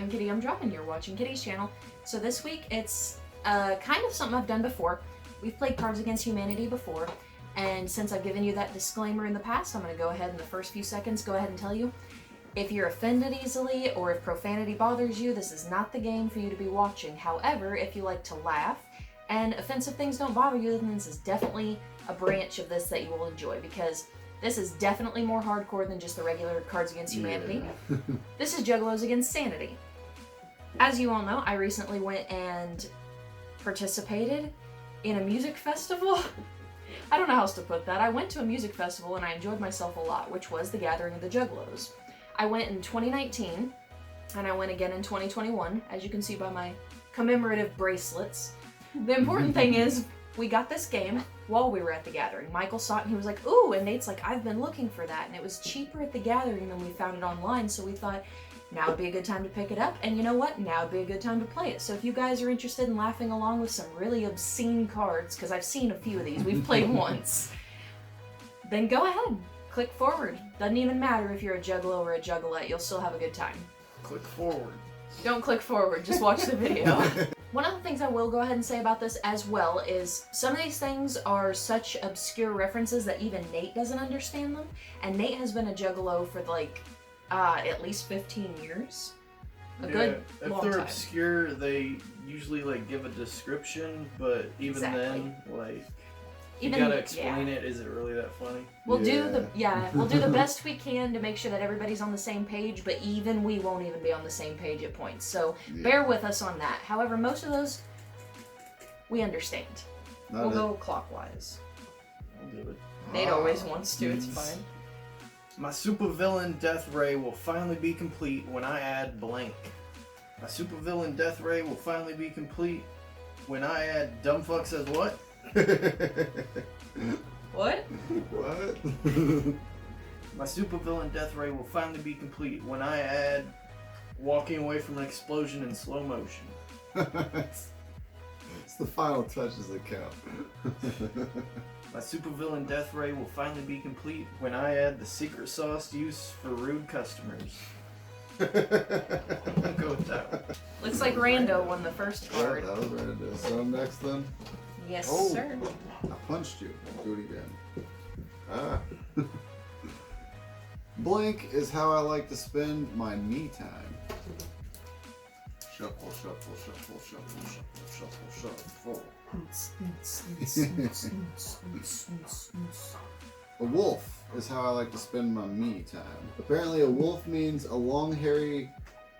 I'm Kitty Umdrop and you're watching Kitty's channel. So this week it's kind of something I've done before. We've played Cards Against Humanity before, and since I've given you that disclaimer in the past, I'm going to go ahead in the first few seconds go ahead and tell you, if you're offended easily or if profanity bothers you, this is not the game for you to be watching. However, if you like to laugh and offensive things don't bother you, then this is definitely a branch of this that you will enjoy, because this is definitely more hardcore than just the regular Cards Against Humanity. Yeah. This is Juggalos Against Sanity. As you all know, I recently went and participated in a music festival. I don't know how else to put that. I went to a music festival and I enjoyed myself a lot, which was the Gathering of the Juggalos. I went in 2019, and I went again in 2021, as you can see by my commemorative bracelets. The important thing is, we got this game while we were at the Gathering. Michael saw it and he was like, ooh, and Nate's like, I've been looking for that, and it was cheaper at the Gathering than we found it online, so we thought, now would be a good time to pick it up, and you know what? Now would be a good time to play it. So if you guys are interested in laughing along with some really obscene cards, because I've seen a few of these, we've played once, then go ahead. Click forward. Doesn't even matter if you're a juggalo or a juggalette, you'll still have a good time. Click forward. Don't click forward, just watch the video. One of the things I will go ahead and say about this as well is some of these things are such obscure references that even Nate doesn't understand them. And Nate has been a juggalo for like at least 15 years. A good long time. If they're obscure, they usually like give a description, but even then, like, you gotta explain it. Is it really that funny? We'll do the best we can to make sure that everybody's on the same page, but even we won't even be on the same page at points. So bear with us on that. However, most of those we understand. We'll go clockwise. I'll do it. Nate always wants to. It's fine. My supervillain death ray will finally be complete when I add blank. My supervillain death ray will finally be complete when I add dumb fuck says what? What? What? My supervillain death ray will finally be complete when I add walking away from an explosion in slow motion. It's the final touches that count. My supervillain death ray will finally be complete when I add the secret sauce used for rude customers. I'll go with that one. Looks like Rando won the first card. That was Rando. So next then? Yes, oh, sir. I punched you. Do it again. Ah. Blank is how I like to spend my me time. Shuffle, shuffle, shuffle, shuffle, shuffle, shuffle, shuffle. A wolf is how I like to spend my me time. Apparently a wolf means a long, hairy,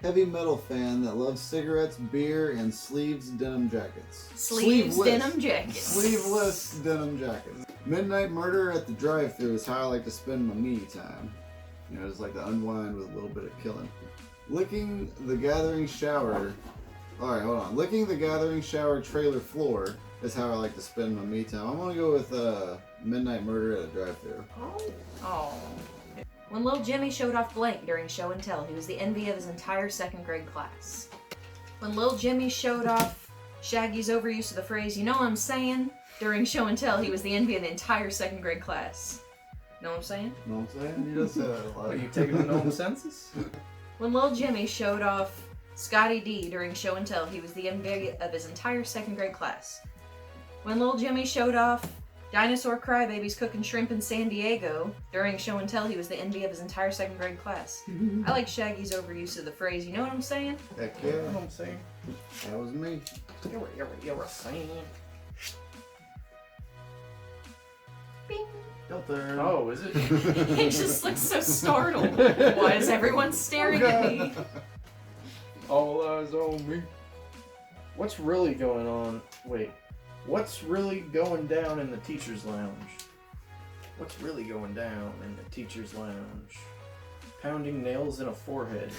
heavy metal fan that loves cigarettes, beer, and sleeves denim jackets. Sleeveless denim jackets. Sleeveless denim jackets. Midnight murder at the drive-thru is how I like to spend my me time. You know, just like to unwind with a little bit of killing. Licking the Gathering shower. Alright, hold on. Licking the Gathering shower trailer floor is how I like to spend my me time. I'm gonna go with midnight murder at a drive-thru. Oh. When Lil Jimmy showed off blank during show and tell, he was the envy of his entire second grade class. When Lil Jimmy showed off Shaggy's overuse of the phrase, you know what I'm saying, during show and tell, he was the envy of the entire second grade class. Know what I'm saying? Know what I'm saying? You just said that a lot. Are you taking the normal census? When Lil Jimmy showed off Scotty D during show and tell, he was the envy of his entire second grade class. When Lil Jimmy showed off Dinosaur Crybabies cooking shrimp in San Diego during show and tell, he was the envy of his entire second grade class. I like Shaggy's overuse of the phrase, you know what I'm saying? Heck yeah. You know what I'm saying? That was me. You're saying. Bing. Filter. Oh, is it? He just looks so startled. Why is everyone staring at me? All eyes on me. What's really going on? Wait. What's really going down in the teacher's lounge? What's really going down in the teacher's lounge? Pounding nails in a forehead.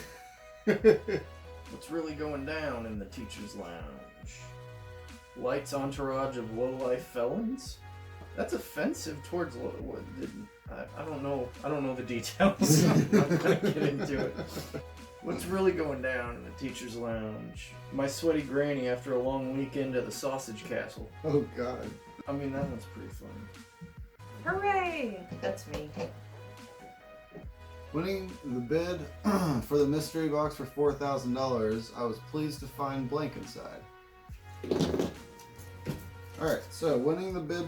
What's really going down in the teacher's lounge? Lights entourage of low-life felons? That's offensive towards what didn't I don't know. I don't know the details. I'm gonna get into it. What's really going down in the teacher's lounge? My sweaty granny after a long weekend at the Sausage Castle. Oh God. I mean, that one's pretty funny. Hooray! That's me. Winning the bid for the mystery box for $4,000, I was pleased to find blank inside. Alright, so winning the bid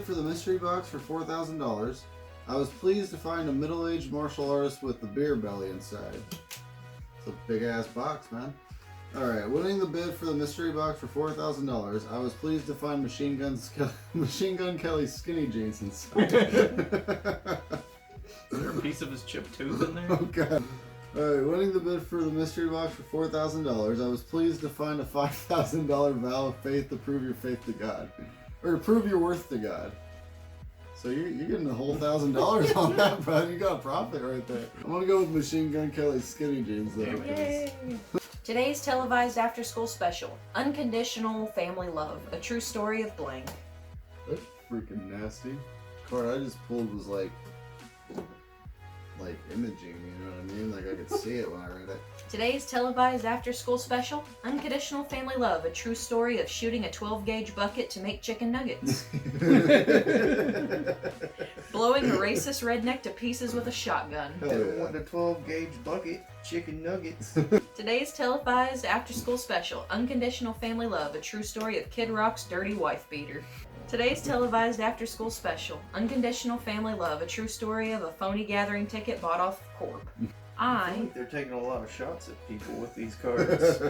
for the mystery box for $4,000, I was pleased to find a middle-aged martial artist with the beer belly inside. It's a big-ass box, man. Alright, winning the bid for the mystery box for $4,000, I was pleased to find Machine Gun Kelly's skinny jeans inside. Is there a piece of his chipped tooth in there? Oh god. Alright, winning the bid for the mystery box for $4,000, I was pleased to find a $5,000 vow of faith to prove your faith to God. Or to prove your worth to God. So you're getting a whole $1,000 on that, bro. You got a profit right there. I'm gonna go with Machine Gun Kelly's skinny jeans though. Yay! Today's televised after-school special, Unconditional Family Love, a true story of blank. That's freaking nasty. The card I just pulled was like imaging, you know what I mean? Like I could see it when I read it. Today's televised after-school special, Unconditional Family Love, a true story of shooting a 12-gauge bucket to make chicken nuggets. Blowing a racist redneck to pieces with a shotgun. Hell yeah. Want a 12-gauge bucket, chicken nuggets. Today's televised after-school special, Unconditional Family Love, a true story of Kid Rock's dirty wife beater. Today's televised after-school special, Unconditional Family Love, a true story of a phony gathering ticket bought off Corp. I think they're taking a lot of shots at people with these cards.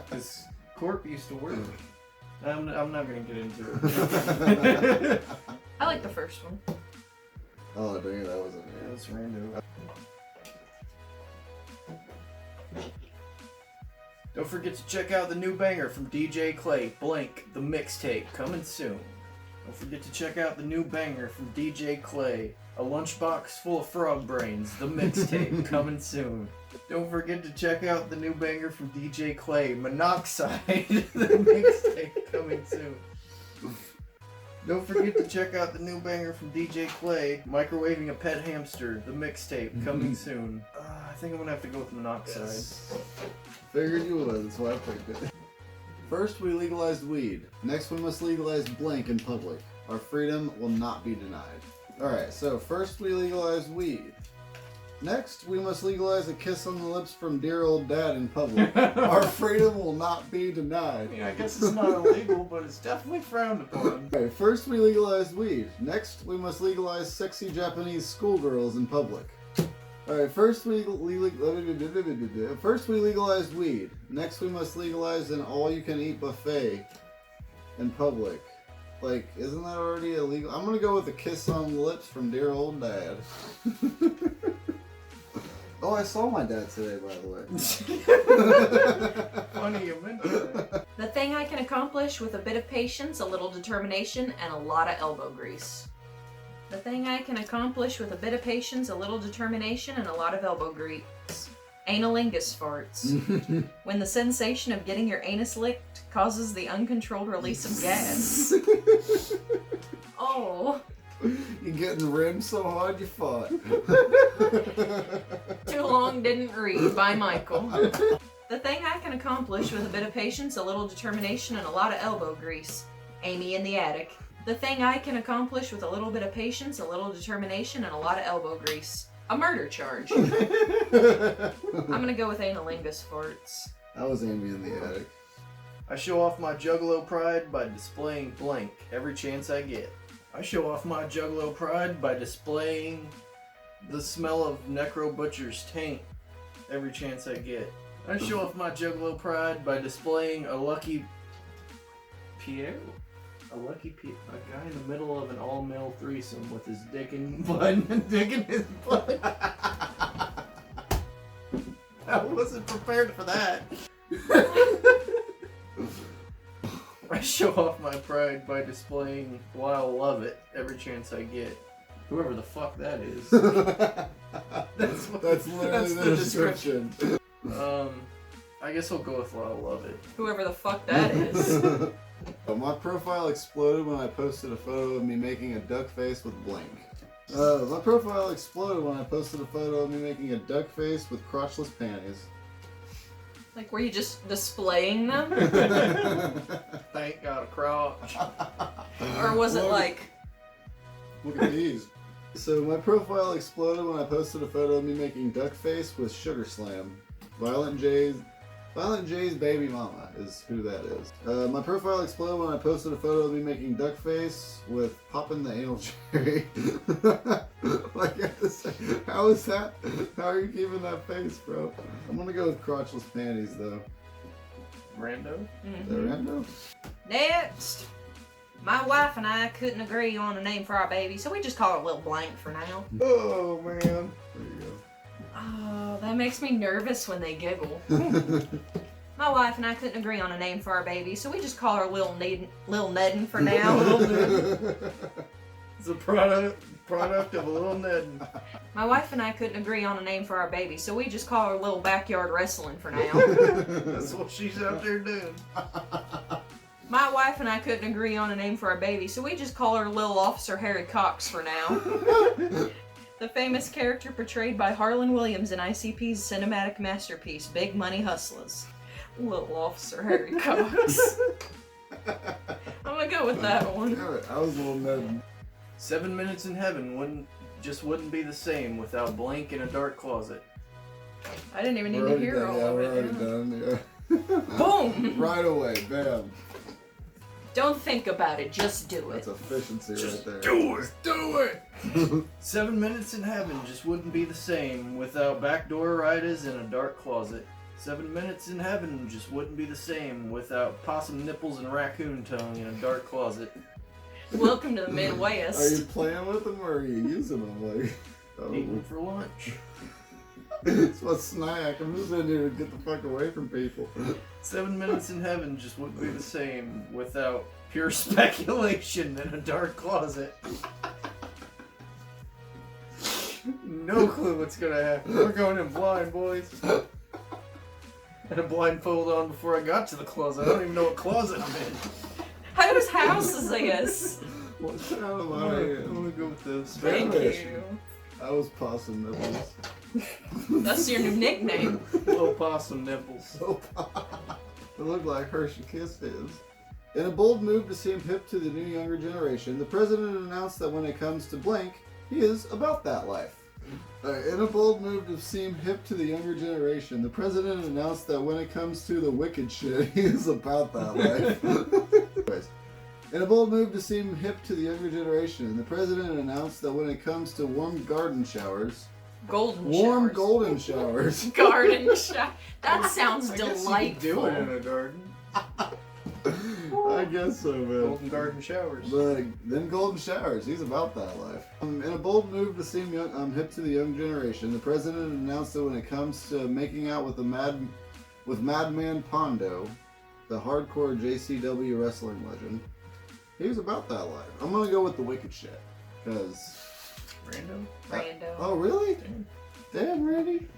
Because Corp used to work. I'm not going to get into it. I like the first one. Oh, dang it, that wasn't it. Yeah, that's random. Don't forget to check out the new banger from DJ Clay, Blank, the mixtape, coming soon. Don't forget to check out the new banger from DJ Clay, A Lunchbox Full of Frog Brains, the mixtape, coming soon. Don't forget to check out the new banger from DJ Clay, Monoxide, the mixtape, coming soon. Don't forget to check out the new banger from DJ Clay, Microwaving a Pet Hamster, the mixtape, coming soon. I think I'm gonna have to go with Monoxide. Yes. Figured you would, that's why I picked it. First, we legalized weed. Next, we must legalize blank in public. Our freedom will not be denied. Alright, so first we legalize weed. Next, we must legalize a kiss on the lips from dear old dad in public. Our freedom will not be denied. I mean, I guess it's not illegal, but it's definitely frowned upon. Okay, first we legalized weed. Next, we must legalize sexy Japanese schoolgirls in public. Alright, first we legalized weed. Next, we must legalize an all-you-can-eat buffet in public. Like, isn't that already illegal? I'm gonna go with a kiss on the lips from dear old dad. Oh, I saw my dad today, by the way. Funny you mentioned that. The thing I can accomplish with a bit of patience, a little determination, and a lot of elbow grease. The thing I can accomplish with a bit of patience, a little determination, and a lot of elbow grease. Analingus farts. When the sensation of getting your anus licked causes the uncontrolled release of gas. Oh. You're getting rimmed so hard you fought. Too long didn't read by Michael. The thing I can accomplish with a bit of patience, a little determination, and a lot of elbow grease. Amy in the attic. The thing I can accomplish with a little bit of patience, a little determination, and a lot of elbow grease. A murder charge. I'm gonna go with analingus farts. That was Amy in the attic. I show off my Juggalo pride by displaying blank every chance I get. I show off my Juggalo pride by displaying the smell of Necro Butcher's taint every chance I get. I show off my Juggalo pride by displaying a lucky Pierre. A guy in the middle of an all-male threesome with his dick in his blood. I wasn't prepared for that. I show off my pride by displaying I'll love it every chance I get. Whoever the fuck that is. That's literally the description. I guess I'll go with I'll love it. Whoever the fuck that is. My profile exploded when I posted a photo of me making a duck face with blank. My profile exploded when I posted a photo of me making a duck face with crotchless panties. Like, were you just displaying them? Thank God a crotch. Or was it like... Look at these. So my profile exploded when I posted a photo of me making duck face with Sugar Slam. Violent J's baby mama is who that is. My profile exploded when I posted a photo of me making duck face with popping the anal cherry. Like, how is that? How are you keeping that face, bro? I'm gonna go with crotchless panties though. Rando? Is that rando? Next. My wife and I couldn't agree on a name for our baby, so we just call her Little Blank for now. Oh man. There you Oh, that makes me nervous when they giggle. go. My wife and I couldn't agree on a name for our baby, so we just call her Lil Nedden for now. Lil Nedden. It's a product of a little Ned. My wife and I couldn't agree on a name for our baby, so we just call her Little Backyard Wrestling for now. That's what she's out there doing. My wife and I couldn't agree on a name for our baby, so we just call her Little Officer Harry Cox for now. The famous character portrayed by Harlan Williams in ICP's cinematic masterpiece, Big Money Hustlers. Little Officer Harry Cox. I'm gonna go with that one. Damn it, I was a little Ned. 7 Minutes in Heaven wouldn't be the same without Blank in a dark closet. I didn't even need We're to already hear done, all yeah, of we're it. already done, yeah. Boom! Right away, bam. Don't think about it, just do it. That's efficiency Just right there. do it! Do it! 7 Minutes in Heaven just wouldn't be the same without backdoor riders in a dark closet. 7 Minutes in Heaven just wouldn't be the same without possum nipples and raccoon tongue in a dark closet. Welcome to the Are you Midwest. playing with them or are you using them? Like, Eating them for lunch. it's my snack. I'm just in here to get the fuck away from people. 7 Minutes in Heaven just wouldn't be the same without pure speculation in a dark closet. No clue what's gonna happen. We're going in blind, boys. Had a blindfold on before I got to the closet. I don't even know what closet I'm in. Whose house is this? What sound am I'm I gonna in? go with the Thank Spanish. you. I was possum nipples. That's your new nickname. little possum nipples. So it looked like Hershey Kisses. In a bold move to seem hip to the new younger generation, the president announced that when it comes to blank, he is about that life. In a bold move to seem hip to the younger generation, the president announced that when it comes to the wicked shit, he is about that life. Anyways, in a bold move to seem hip to the younger generation, the president announced that when it comes to warm garden showers, Golden warm showers. golden showers, Garden shower. That sounds I guess delightful. you could do it in a garden. I guess so, man. Golden garden showers. But then golden showers, he's about that life. In a bold move to seem young, hip to the young generation, the president announced that when it comes to making out with Madman Pondo, the hardcore JCW wrestling legend, he was about that life. I'm gonna go with the wicked shit, cause. Random? Rando. Oh really? Damn, Randy.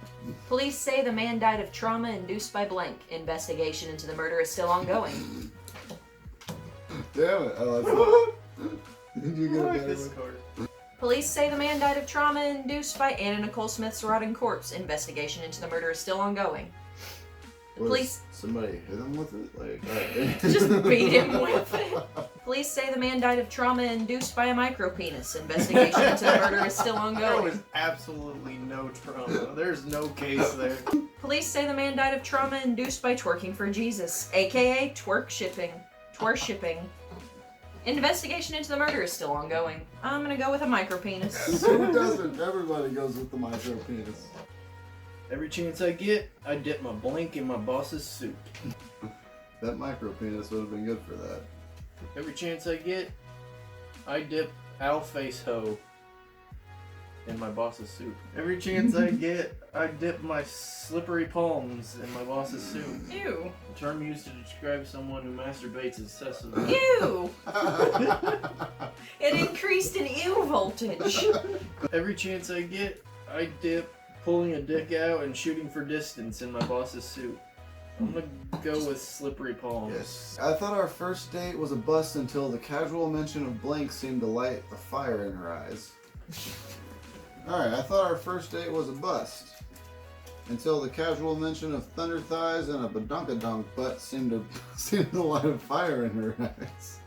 Police say the man died of trauma induced by blank. Investigation into the murder is still ongoing. Damn it. Oh, did you I get a like better this one? card. Police say the man died of trauma induced by Anna Nicole Smith's rotting corpse. Investigation into the murder is still ongoing. The Was police somebody hit him with it? Like, alright. just beat him with it. Police say the man died of trauma induced by a micropenis. Investigation into the murder is still There ongoing. was absolutely no trauma. There's no case there. Police say the man died of trauma induced by twerking for Jesus, aka twerk shipping. Twerkshipping. Investigation into the murder is still ongoing. I'm gonna go with a micropenis. Who doesn't? Everybody goes with the micro penis. Every chance I get, I dip my blank in my boss's soup. That micro penis would have been good for that. Every chance I get, I dip Al Face Ho in my boss's soup. Every chance I get, I dip my slippery palms in my boss's soup. Ew. A term used to describe someone who masturbates excessively. Ew! It increased in ew voltage. Every chance I get, I dip pulling a dick out and shooting for distance in my boss's soup. I'm gonna go with slippery palms. Yes. I thought our first date was a bust until the casual mention of blank seemed to light a fire in her eyes. Alright, I thought our first date was a bust until the casual mention of thunder thighs and a badunkadunk butt seemed to light a fire in her eyes.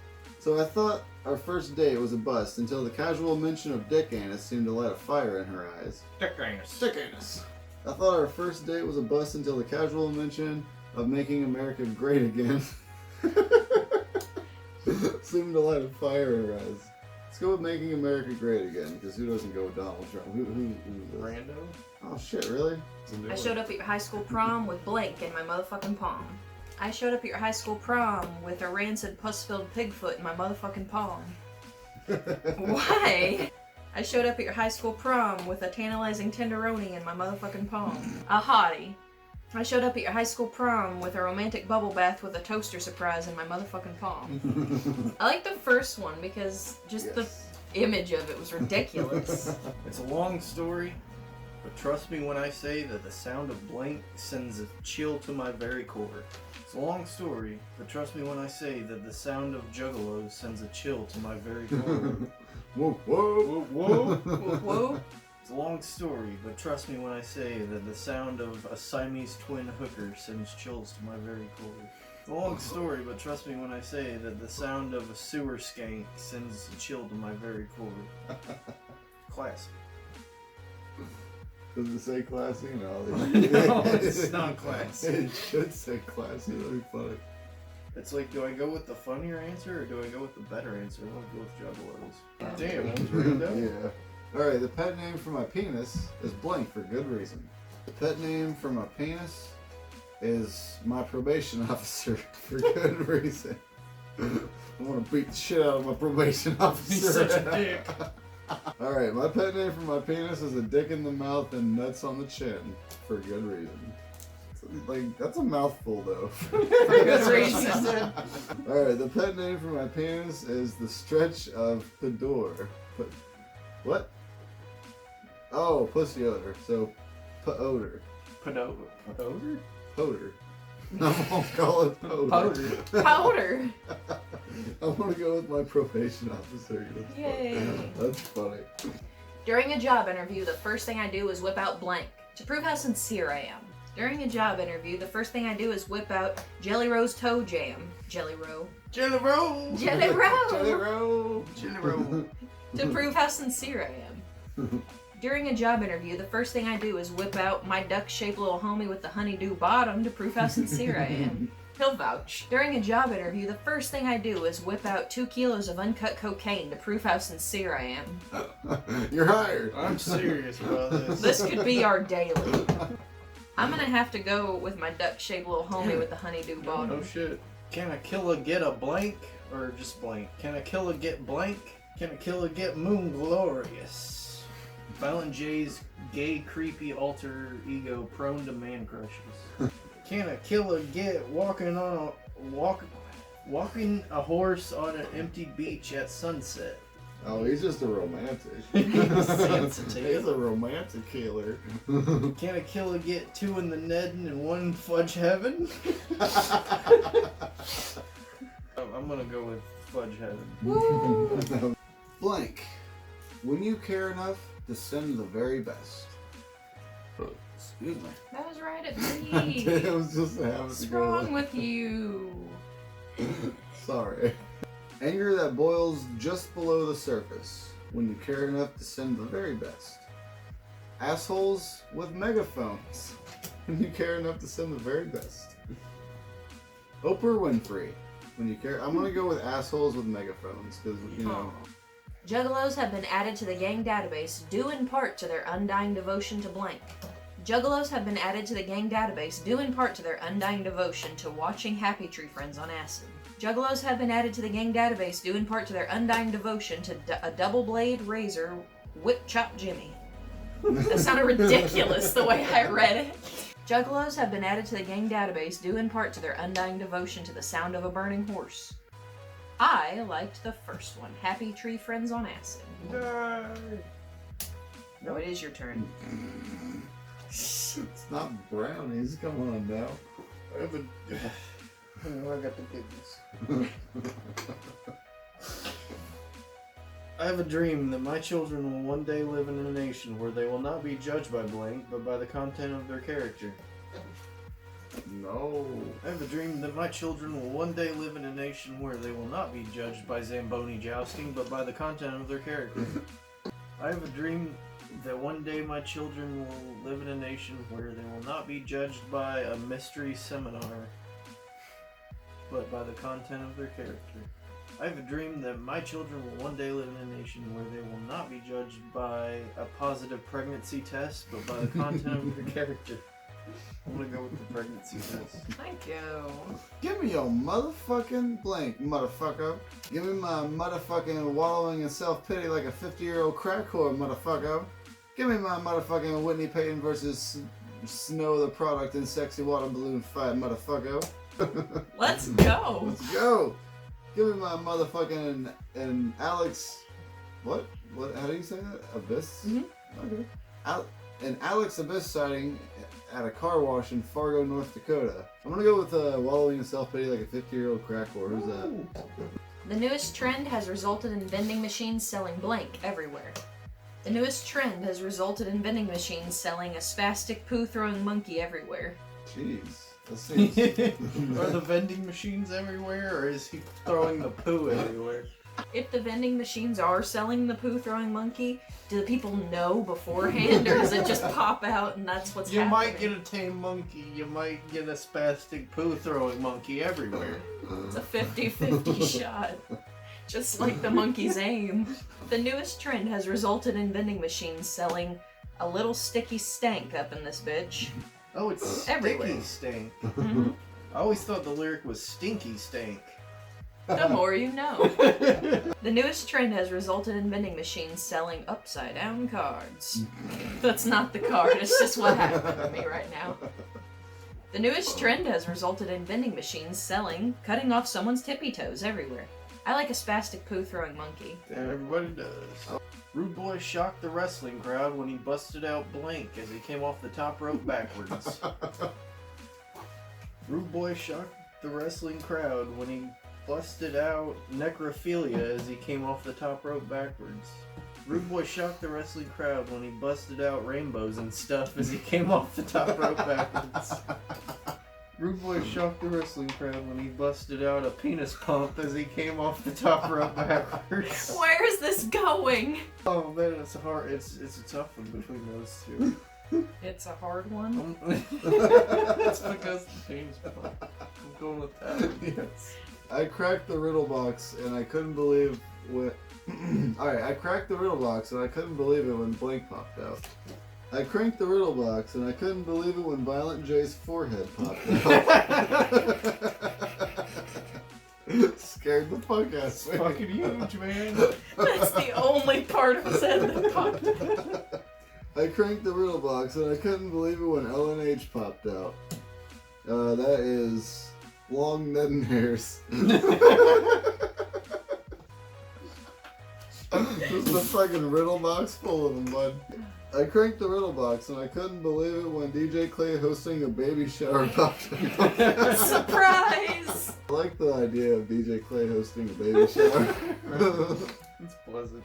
So I thought our first date was a bust until the casual mention of dick anus seemed to light a fire in her eyes. Dick anus. Dick anus. I thought our first date was a bust until the casual mention of making America great again seemed to light a fire in her eyes. Let's go with making America great again, because who doesn't go with Donald Trump? Who Rando? Oh shit, really? I showed up at your high school prom with blank in my motherfucking palm. I showed up at your high school prom with a rancid pus-filled pigfoot in my motherfucking palm. Why? I showed up at your high school prom with a tantalizing tenderoni in my motherfucking palm. A hottie. I showed up at your high school prom with a romantic bubble bath with a toaster surprise in my motherfucking palm. I like the first one because just the image of it was ridiculous. It's a long story, but trust me when I say that the sound of blank sends a chill to my very core. It's a long story, but trust me when I say that the sound of Juggalos sends a chill to my very core. Whoa, whoa, Whoa, whoa. Whoa. It's a long story, but trust me when I say that the sound of a Siamese twin hooker sends chills to my very core. It's a long story, but trust me when I say that the sound of a sewer skank sends a chill to my very core. Classy. Does it say classy? No. No, it's not classy. It should say classy. That'd be funny. It's like, do I go with the funnier answer or do I go with the better answer? I'm gonna go with Juggalos. Damn, that was random. Yeah. Alright, the pet name for my penis is blank for good reason. The pet name for my penis is my probation officer for good reason. I want to beat the shit out of my probation officer. He's such a dick. Alright, my pet name for my penis is a dick in the mouth and nuts on the chin for good reason. Like, that's a mouthful though. For good reason. Alright, the pet name for my penis is the stretch of Pador. What? Oh, pussy odor. So, odor. Powder? Powder. I won't call it powder. Powder. I want to go with my probation officer. Yay. That's funny. During a job interview, the first thing I do is whip out blank to prove how sincere I am. During a job interview, the first thing I do is whip out Jelly Roll's toe jam. Jelly Roll. Jelly roll! Jelly Roll! Jelly roll! Jelly roll. To prove how sincere I am. During a job interview, the first thing I do is whip out my duck-shaped little homie with the honeydew bottom to prove how sincere I am. He'll vouch. During a job interview, the first thing I do is whip out 2 kilos of uncut cocaine to prove how sincere I am. You're hired. I'm serious about this. This could be our daily. I'm gonna have to go with my duck-shaped little homie with the honeydew bottom. Oh shit. Can a killer get a blank or just blank? Can a killer get blank? Can a killer get moon glorious? Violent J's gay, creepy alter ego prone to man crushes. Can a killer get walking a horse on an empty beach at sunset? Oh, he's just a romantic. Sensitive. He's a romantic killer. Can a killer get 2 in the Nedden and 1 fudge heaven? I'm gonna go with fudge heaven. Woo! Blank. When you care enough to send the very best. Excuse me. That was right at It me. was just a habit What's to go wrong with. with you? Sorry. Anger that boils just below the surface when you care enough to send the very best. Assholes with megaphones when you care enough to send the very best. Oprah Winfrey when you care. I'm gonna go with assholes with megaphones because you know. Juggalos have been added to the gang database due in part to their undying devotion to blank. Juggalos have been added to the gang database due in part to their undying devotion to watching Happy Tree Friends on acid. Juggalos have been added to the gang database due in part to their undying devotion to a double blade razor whip chop Jimmy. That sounded ridiculous the way I read it. Juggalos have been added to the gang database due in part to their undying devotion to the sound of a burning horse. I liked the first one, Happy Tree Friends on acid. No, it is your turn. It's not brownies. Come on now. I got the goodness. I have a dream that my children will one day live in a nation where they will not be judged by blank, but by the content of their character. No. I have a dream that my children will one day live in a nation where they will not be judged by Zamboni jousting, but by the content of their character. I have a dream that one day my children will live in a nation where they will not be judged by a mystery seminar, but by the content of their character. I have a dream that my children will one day live in a nation where they will not be judged by a positive pregnancy test, but by the content of their character. I'm gonna go with the pregnancy test. Thank you. Give me your motherfucking blank, motherfucker. Give me my motherfucking wallowing in self-pity like a 50-year-old crack whore, motherfucker. Give me my motherfucking Whitney Payton versus Snow the Product in Sexy Water Balloon fight, motherfucker. Let's go. Let's go. Give me my motherfucking and Alex. What? How do you say that? Abyss? Mm-hmm. Okay. An Alex Abyss sighting at a car wash in Fargo, North Dakota. I'm gonna go with wallowing in self-pity like a 50-year-old crack whore. Who's that? The newest trend has resulted in vending machines selling blank everywhere. The newest trend has resulted in vending machines selling a spastic poo-throwing monkey everywhere. Jeez. That seems... Are the vending machines everywhere, or is he throwing the poo everywhere? If the vending machines are selling the poo-throwing monkey, do the people know beforehand, or does it just pop out and that's what's You happening? might get a tame monkey, you might get a spastic poo-throwing monkey everywhere. It's a 50-50 shot. Just like the monkey's aim. The newest trend has resulted in vending machines selling a little sticky stank up in this bitch. Oh, it's Everywhere. sticky stank. Mm-hmm. I always thought the lyric was stinky stank. The more you know. The newest trend has resulted in vending machines selling upside down cards. That's not the card, it's just what happened to me right now. The newest trend has resulted in vending machines selling cutting off someone's tippy toes everywhere. I like a spastic poo throwing monkey. Damn, everybody does. Rude Boy shocked the wrestling crowd when he busted out blank as he came off the top rope backwards. Rude Boy shocked the wrestling crowd when he busted out necrophilia as he came off the top rope backwards. Rude Boy shocked the wrestling crowd when he busted out rainbows and stuff as he came off the top rope backwards. Rude Boy shocked the wrestling crowd when he busted out a penis pump as he came off the top rope backwards. Where is this going? Oh man, it's hard. It's a tough one between those two. It's a hard one. It's because the penis pump. I'm going with that. Yes. I cracked the riddle box and I couldn't believe what. Alright, I cracked the riddle box and I couldn't believe it when blank popped out. I cranked the riddle box and I couldn't believe it when Violent J's forehead popped out. Scared the fuck out of It's me. fucking huge, man. That's the only part of his head that popped out. I cranked the riddle box and I couldn't believe it when LNH popped out. That is long netting hairs. This is the fucking riddle box full of them, bud. I cranked the riddle box and I couldn't believe it when DJ Clay hosting a baby shower popped out. Surprise! I like the idea of DJ Clay hosting a baby shower. It's pleasant.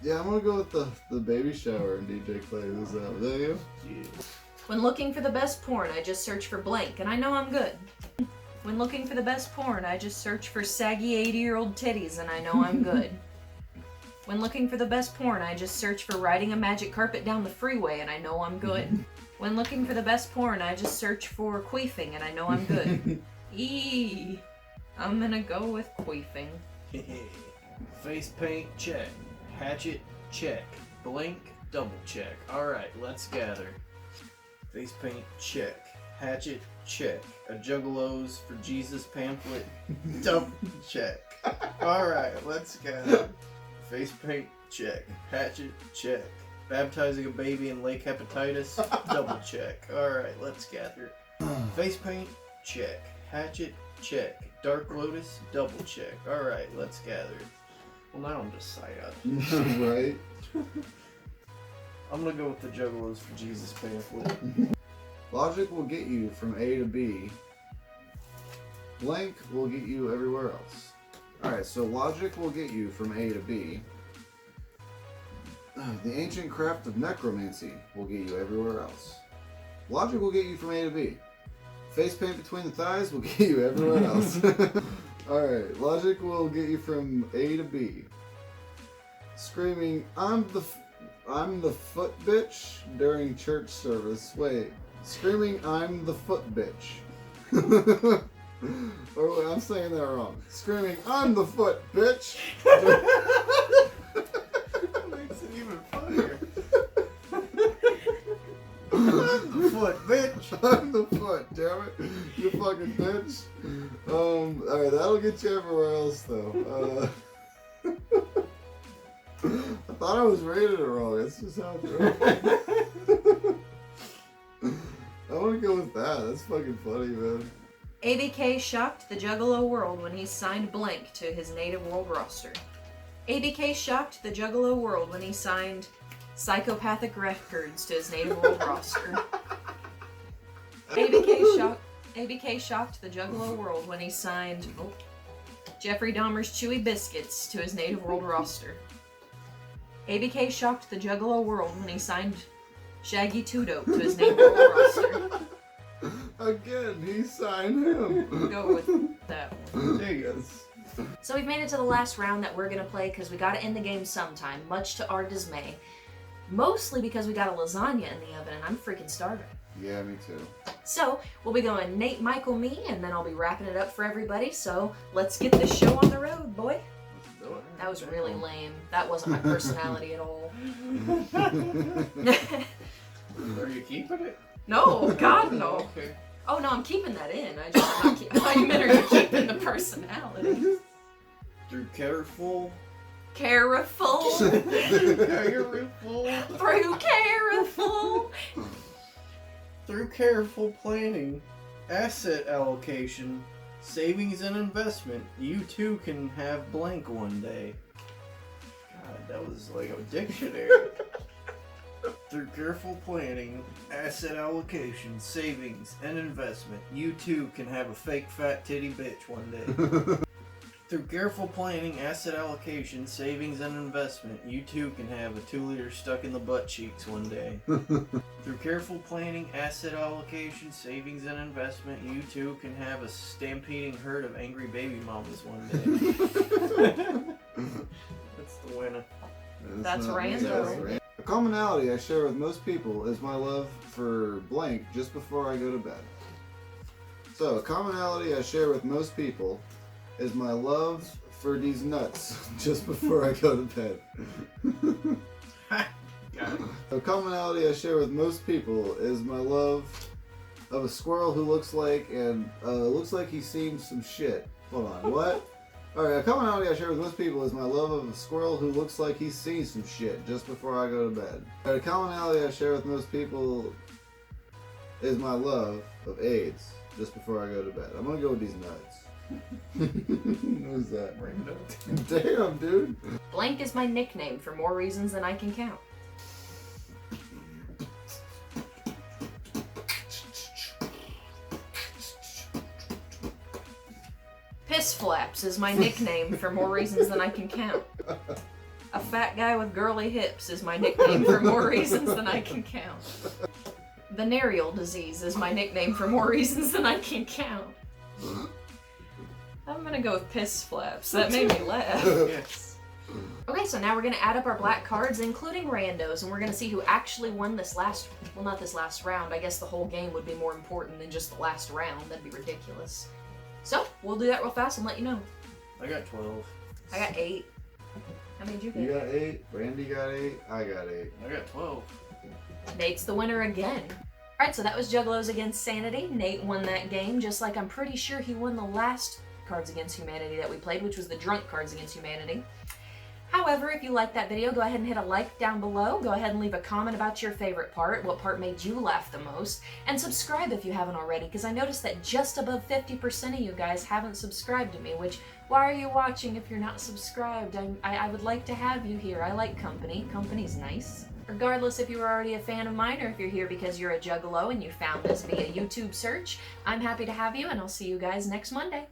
Yeah, I'm gonna go with the baby shower and DJ Clay. Who's that? Was that you? Yeah. When looking for the best porn, I just search for blank, and I know I'm good. When looking for the best porn, I just search for saggy 80-year-old titties, and I know I'm good. When looking for the best porn, I just search for riding a magic carpet down the freeway, and I know I'm good. When looking for the best porn, I just search for queefing, and I know I'm good. Eee, I'm gonna go with queefing. Face paint, check. Hatchet, check. Blink, double check. Alright, let's gather. Face paint, check. Hatchet, check. A Juggalos for Jesus pamphlet, double check. Alright, let's gather. Face paint, check. Hatchet, check. Baptizing a baby in lake hepatitis, double check. Alright, let's gather. Face paint, check. Hatchet, check. Dark Lotus, double check. Alright, let's gather. Well, now I'm just side-eyed. Right? I'm gonna go with the Juggalos for Jesus pamphlet. Logic will get you from A to B. Blank will get you everywhere else. Alright, so logic will get you from A to B. The ancient craft of necromancy will get you everywhere else. Logic will get you from A to B. Face paint between the thighs will get you everywhere else. Alright, logic will get you from A to B. Screaming, I'm the foot bitch during church service. Wait, screaming, I'm the foot bitch. Or wait, I'm saying that wrong. Screaming, I'm the foot bitch. Makes it even funnier. I'm the foot, bitch. I'm the foot, damn it. You fucking bitch. Alright, that'll get you everywhere else though. I thought I was rated it wrong. That's just how it's written. I want to go with that. That's fucking funny, man. ABK shocked the Juggalo world when he signed blank to his native world roster. ABK shocked the Juggalo world when he signed psychopathic records to his native world roster. ABK shocked the Juggalo world when he signed Jeffrey Dahmer's Chewy Biscuits to his native world roster. ABK shocked the Juggalo world when he signed Shaggy Two Dope to his native world roster. Again, he signed him. Go with that one. There you go. So we've made it to the last round that we're going to play because we got to end the game sometime, much to our dismay. Mostly because we got a lasagna in the oven and I'm freaking starving. Yeah, me too. So we'll be going Nate, Michael, me, and then I'll be wrapping it up for everybody. So let's get this show on the road, boy. That was really lame. That wasn't my personality at all. Are you keeping it? No, God, no. Okay. Oh no, I'm keeping that in. I thought you meant are you keeping the personality? Through careful. Careful. Through careful planning, asset allocation, savings and investment, you too can have blank one day. God, that was like a dictionary. Through careful planning, asset allocation, savings, and investment, you too can have a fake fat titty bitch one day. Through careful planning, asset allocation, savings, and investment, you too can have a 2-liter stuck in the butt cheeks one day. Through careful planning, asset allocation, savings, and investment, you too can have a stampeding herd of angry baby mamas one day. That's the winner. That's not me, random. that's random. A commonality I share with most people is my love for blank just before I go to bed. So, a commonality I share with most people is my love for these nuts just before I go to bed. Got it. A commonality I share with most people is my love of a squirrel who looks like he's seen some shit. Hold on, what? Alright, a commonality I share with most people is my love of a squirrel who looks like he's seen some shit just before I go to bed. Alright, a commonality I share with most people is my love of AIDS just before I go to bed. I'm gonna go with these nuts. Who's that? Random. Damn, dude. Blank is my nickname for more reasons than I can count. Piss flaps is my nickname for more reasons than I can count. A fat guy with girly hips is my nickname for more reasons than I can count. Venereal disease is my nickname for more reasons than I can count. I'm gonna go with piss flaps. That made me laugh. Yes. Okay, so now we're gonna add up our black cards, including randos, and we're gonna see who actually won this last, well, not this last round. I guess the whole game would be more important than just the last round. That'd be ridiculous. So, we'll do that real fast and let you know. I got 12. I got 8. How many did you get? You got 8, Randy got 8, I got 8. I got 12. Nate's the winner again. Alright, so that was Juggalos Against Sanity. Nate won that game, just like I'm pretty sure he won the last Cards Against Humanity that we played, which was the Drunk Cards Against Humanity. However, if you liked that video, go ahead and hit a like down below. Go ahead and leave a comment about your favorite part, what part made you laugh the most, and subscribe if you haven't already, because I noticed that just above 50% of you guys haven't subscribed to me, which, why are you watching if you're not subscribed? I would like to have you here. I like company. Company's nice. Regardless if you were already a fan of mine or if you're here because you're a Juggalo and you found us via YouTube search, I'm happy to have you, and I'll see you guys next Monday.